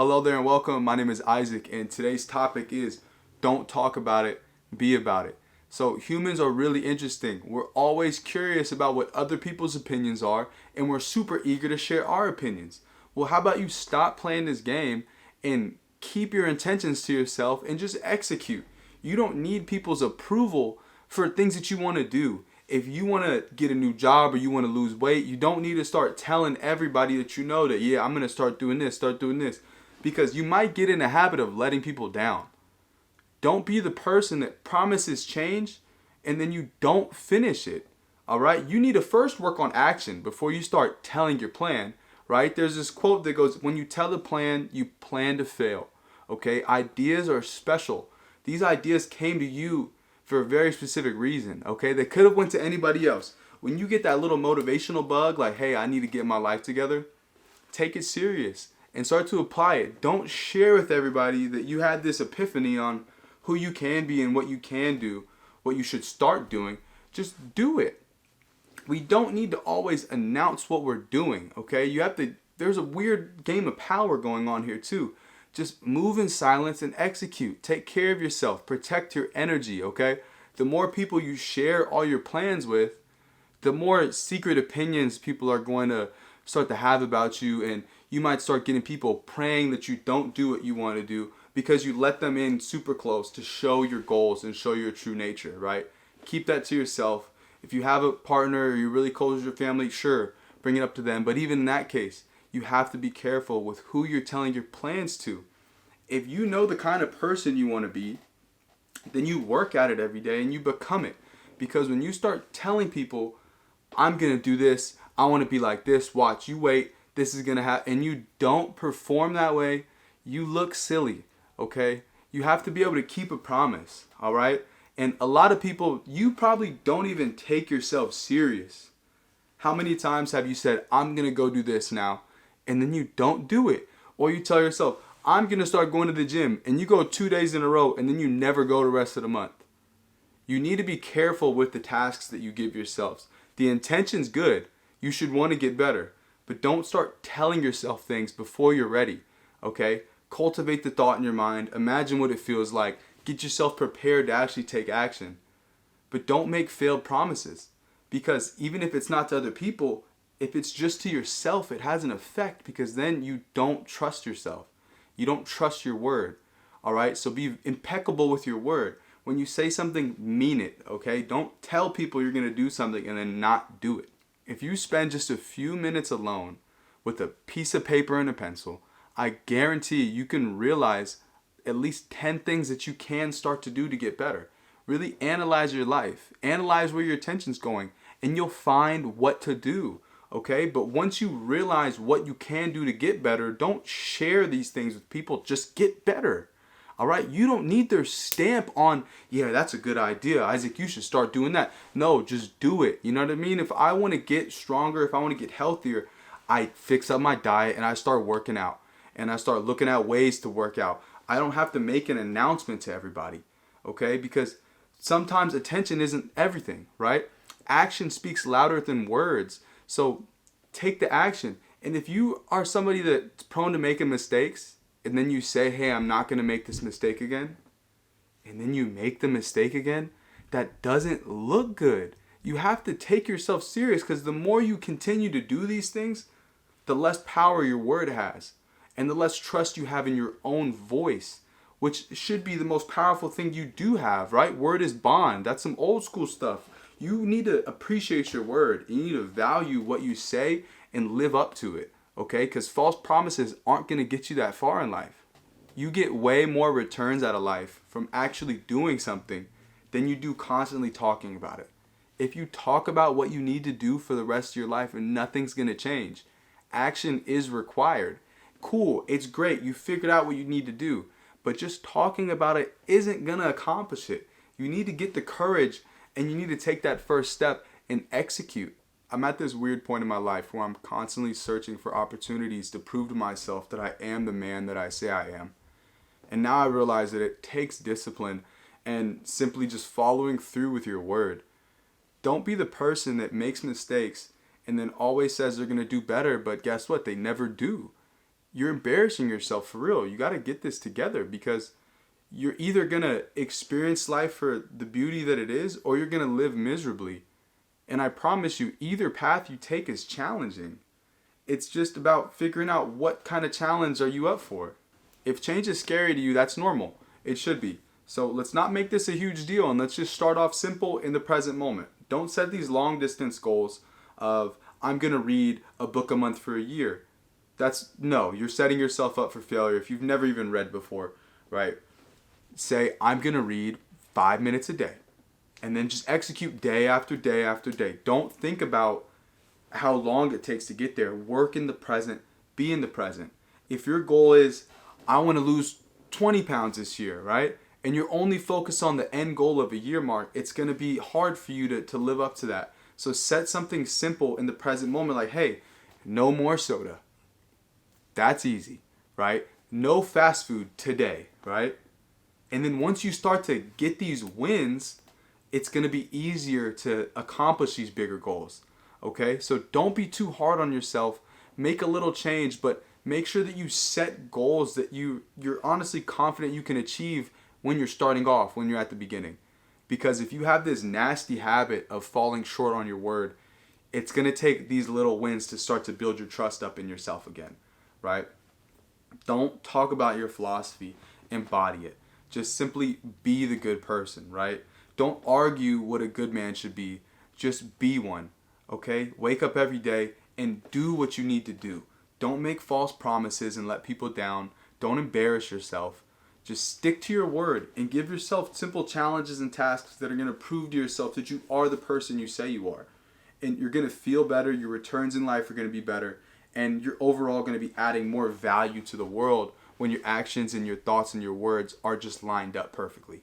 Hello there and welcome. My name is Isaac, and today's topic is don't talk about it, be about it. So, humans are really interesting. We're always curious about what other people's opinions are, and we're super eager to share our opinions. Well, how about you stop playing this game and keep your intentions to yourself and just execute? You don't need people's approval for things that you want to do. If you want to get a new job or you want to lose weight, you don't need to start telling everybody that you know that, yeah, I'm going to start doing this, because you might get in the habit of letting people down. Don't be the person that promises change and then you don't finish it. All right? You need to first work on action before you start telling your plan, right? There's this quote that goes, when you tell the plan, you plan to fail. Okay? Ideas are special. These ideas came to you for a very specific reason, okay? They could have went to anybody else. When you get that little motivational bug like, "Hey, I need to get my life together," take it serious and start to apply it. Don't share with everybody that you had this epiphany on who you can be and what you can do, what you should start doing. Just do it. We don't need to always announce what we're doing, okay? There's a weird game of power going on here too. Just move in silence and execute. Take care of yourself. Protect your energy, okay? The more people you share all your plans with, the more secret opinions people are going to start to have about you, and you might start getting people praying that you don't do what you want to do because you let them in super close to show your goals and show your true nature, right? Keep that to yourself. If you have a partner or you're really close with your family, sure, bring it up to them. But even in that case, you have to be careful with who you're telling your plans to. If you know the kind of person you want to be, then you work at it every day and you become it. Because when you start telling people, "I'm going to do this, I want to be like this, watch, you wait, this is going to happen," and you don't perform that way, you look silly, okay? You have to be able to keep a promise, all right? And a lot of people, you probably don't even take yourself serious. How many times have you said, "I'm going to go do this now," and then you don't do it? Or you tell yourself, "I'm going to start going to the gym," and you go 2 days in a row, and then you never go the rest of the month. You need to be careful with the tasks that you give yourselves. The intention's good. You should want to get better. But don't start telling yourself things before you're ready, okay? Cultivate the thought in your mind. Imagine what it feels like. Get yourself prepared to actually take action. But don't make failed promises. Because even if it's not to other people, if it's just to yourself, it has an effect, because then you don't trust yourself. You don't trust your word. All right? So be impeccable with your word. When you say something, mean it, okay? Don't tell people you're going to do something and then not do it. If you spend just a few minutes alone with a piece of paper and a pencil, I guarantee you can realize at least 10 things that you can start to do to get better. Really analyze your life. Analyze where your attention's going, and you'll find what to do, okay? But once you realize what you can do to get better, don't share these things with people. Just get better. All right, you don't need their stamp on, "Yeah, that's a good idea, Isaac, you should start doing that." No, just do it. You know what I mean? If I want to get stronger, if I want to get healthier, I fix up my diet and I start working out. And I start looking at ways to work out. I don't have to make an announcement to everybody, okay? Because sometimes attention isn't everything, right? Action speaks louder than words. So take the action. And if you are somebody that's prone to making mistakes, and then you say, "Hey, I'm not going to make this mistake again," and then you make the mistake again, that doesn't look good. You have to take yourself serious, because the more you continue to do these things, the less power your word has, and the less trust you have in your own voice, which should be the most powerful thing you do have, right? Word is bond. That's some old school stuff. You need to appreciate your word. You need to value what you say and live up to it. Okay, because false promises aren't going to get you that far in life. You get way more returns out of life from actually doing something than you do constantly talking about it. If you talk about what you need to do for the rest of your life, and nothing's going to change. Action is required. Cool, it's great. You figured out what you need to do. But just talking about it isn't going to accomplish it. You need to get the courage, and you need to take that first step and execute. I'm at this weird point in my life where I'm constantly searching for opportunities to prove to myself that I am the man that I say I am. And now I realize that it takes discipline and simply just following through with your word. Don't be the person that makes mistakes and then always says they're going to do better, but guess what? They never do. you're embarrassing yourself for real. You got to get this together, because you're either going to experience life for the beauty that it is, or you're going to live miserably. And I promise you, either path you take is challenging. It's just about figuring out what kind of challenge are you up for. If change is scary to you, that's normal. It should be. So let's not make this a huge deal, and let's just start off simple in the present moment. Don't set these long distance goals of, I'm going to read a book a month for a year. No, you're setting yourself up for failure if you've never even read before, right? Say, I'm going to read 5 minutes a day, and then just execute day after day after day. Don't think about how long it takes to get there. Work in the present, be in the present. If your goal is, I want to lose 20 pounds this year, right? And you're only focused on the end goal of a year mark, it's going to be hard for you to live up to that. So set something simple in the present moment, like, hey, no more soda. That's easy, right? No fast food today, right? And then once you start to get these wins, it's going to be easier to accomplish these bigger goals. Okay? So don't be too hard on yourself. Make a little change, but make sure that you set goals that you're honestly confident you can achieve when you're starting off, when you're at the beginning. Because if you have this nasty habit of falling short on your word, it's going to take these little wins to start to build your trust up in yourself again, right? Don't talk about your philosophy, embody it. Just simply be the good person, right? Don't argue what a good man should be. Just be one, okay? Wake up every day and do what you need to do. Don't make false promises and let people down. Don't embarrass yourself. Just stick to your word and give yourself simple challenges and tasks that are going to prove to yourself that you are the person you say you are. And you're going to feel better. Your returns in life are going to be better. And you're overall going to be adding more value to the world when your actions and your thoughts and your words are just lined up perfectly.